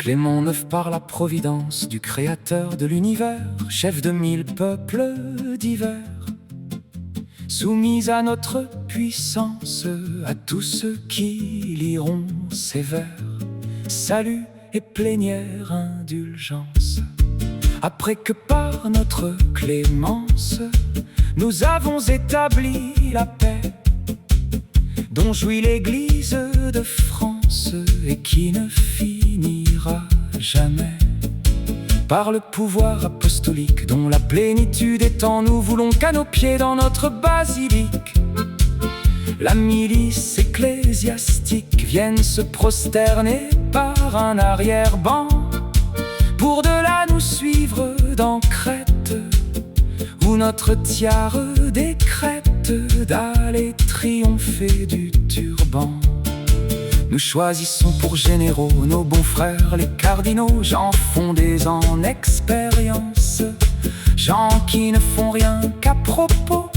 Clément IX par la providence du Créateur de l'univers, chef de 1000 peuples divers, soumis à notre puissance, à tous ceux qui liront ces vers, salut et plénière indulgence. Après que par notre clémence, nous avons établi la paix, dont jouit l'Église de France et qui ne finira jamais. Par le pouvoir apostolique dont la plénitude est en nous, voulons qu'à nos pieds dans notre basilique, la milice ecclésiastique vienne se prosterner par un arrière-ban, pour de là nous suivre dans Crète, où notre tiare décrète d'aller triompher du turban. Nous choisissons pour généraux nos bons frères, les cardinaux, gens fondés en expérience, gens qui ne font rien qu'à propos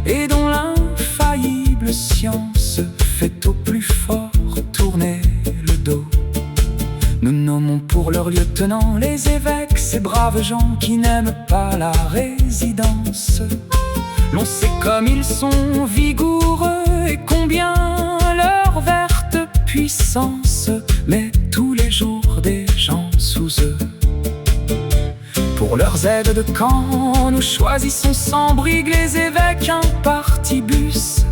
et dont l'infaillible science fait au plus fort tourner le dos. Nous nommons pour leurs lieutenants les évêques, ces braves gens qui n'aiment pas la résidence. L'on sait comme ils sont vigoureux et combien leur verte puissance met tous les jours des gens sous eux. Pour leurs aides de camp, nous choisissons sans brigue les évêques impartibus,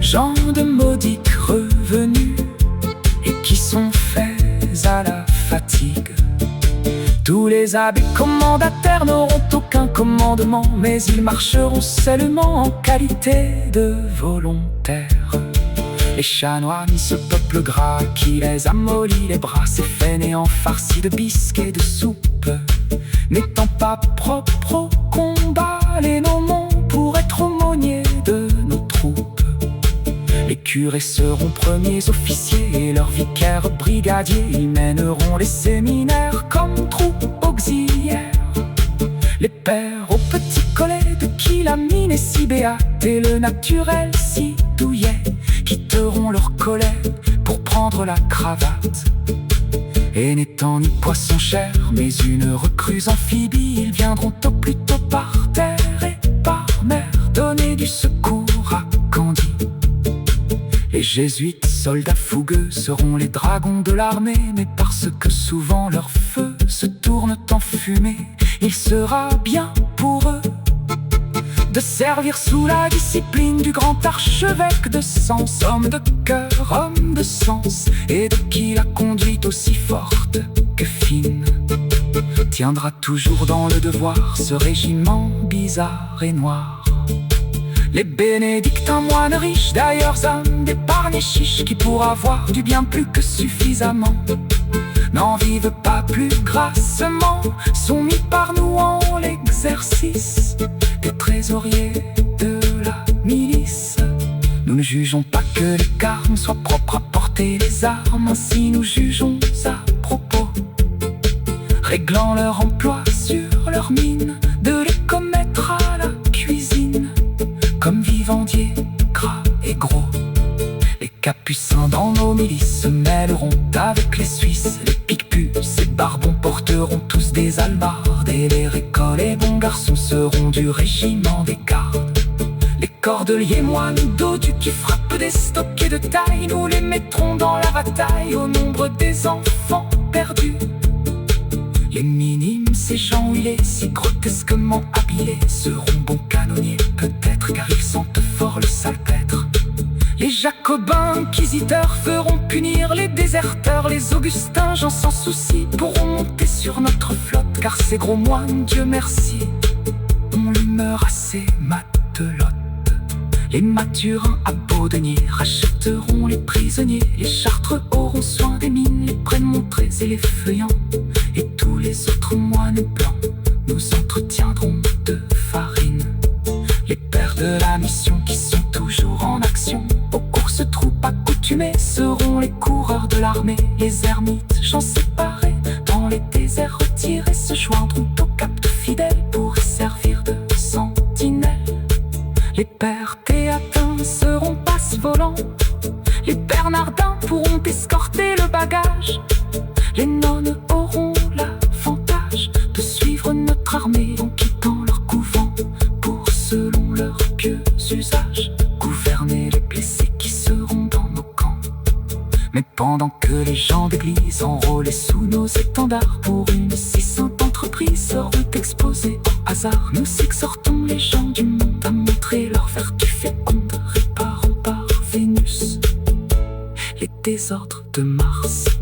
gens de modiques revenus et qui sont faits à la fatigue. Tous les abbés commandataires n'auront aucun commandement, mais ils marcheront seulement en qualité de volontaires. Les chanoines, ce peuple gras qui les amollit les bras, ces fainéants farcis de bisques et de soupe, n'étant pas propres au combat, les nommons pour être aumôniers de nos troupes. Les curés seront premiers officiers et leurs vicaires brigadiers, ils mèneront les séminaires comme troupes auxiliaires. Les pères au petit collet de qui la mine est si béate et le naturel si douillet, quitteront leur collet pour prendre la cravate. Et n'étant ni poisson cher mais une recruse amphibie, ils viendront au plus tôt par terre et par mer donner du secours à Candie. Les jésuites, soldats fougueux, seront les dragons de l'armée, mais parce que souvent leur feu se tourne en fumée, il sera bien pour eux de servir sous la discipline du grand archevêque de Sens, homme de cœur, homme de sens, et de qui la conduite aussi forte que fine tiendra toujours dans le devoir ce régiment bizarre et noir. Les bénédictins, moines riches, d'ailleurs hommes d'épargne et chiches, qui pour avoir du bien plus que suffisamment n'en vivent pas plus grassement, sont mis par nous en l'exercice des trésoriers de la milice. Nous ne jugeons pas que les carmes soient propres à porter les armes, ainsi nous jugeons à propos, réglant leur emploi sur leur mine, de les commettre à la cuisine comme vivandiers gras et gros. Les capucins dans nos milices se mêleront avec les Suisses, les Picpus et Barbons porteront tous des albardes, et les récollets et bons garçons seront du régiment des gardes. Les cordeliers, moines dodus qui frappent des stocks et de taille, nous les mettrons dans la bataille au nombre des enfants perdus. Les minimes, ces gens huilés, si grotesquement habillés, seront bons canonniers peut-être, car ils sentent fort le salpêtre. Les jacobins inquisiteurs feront punir les déserteurs, les augustins, gens sans souci, pourront monter sur notre flotte, car ces gros moines, Dieu merci, ont l'humeur assez matelote. Les mathurins à Baudenier rachèteront les prisonniers, les chartreux auront soin des mines, les prémontrés et les feuillants, et tous les autres moines blancs nous entretiendront de farine. Les pères de la mission qui sont toujours en action, aux courses troupes accoutumées, seront les coureurs de l'armée. Les ermites, gens séparés dans les déserts retirés, se joindront aux captes fidèles pour y servir de sentinelles. Les pères théatins seront passe-volants, les bernardins pourront escorter le bagage, les usages, gouverner les blessés qui seront dans nos camps. Mais pendant que les gens d'église enrôlés sous nos étendards pour une si sainte entreprise heureux exposée au hasard, nous exhortons les gens du monde à montrer leur vertu féconde, réparant par Vénus les désordres de Mars.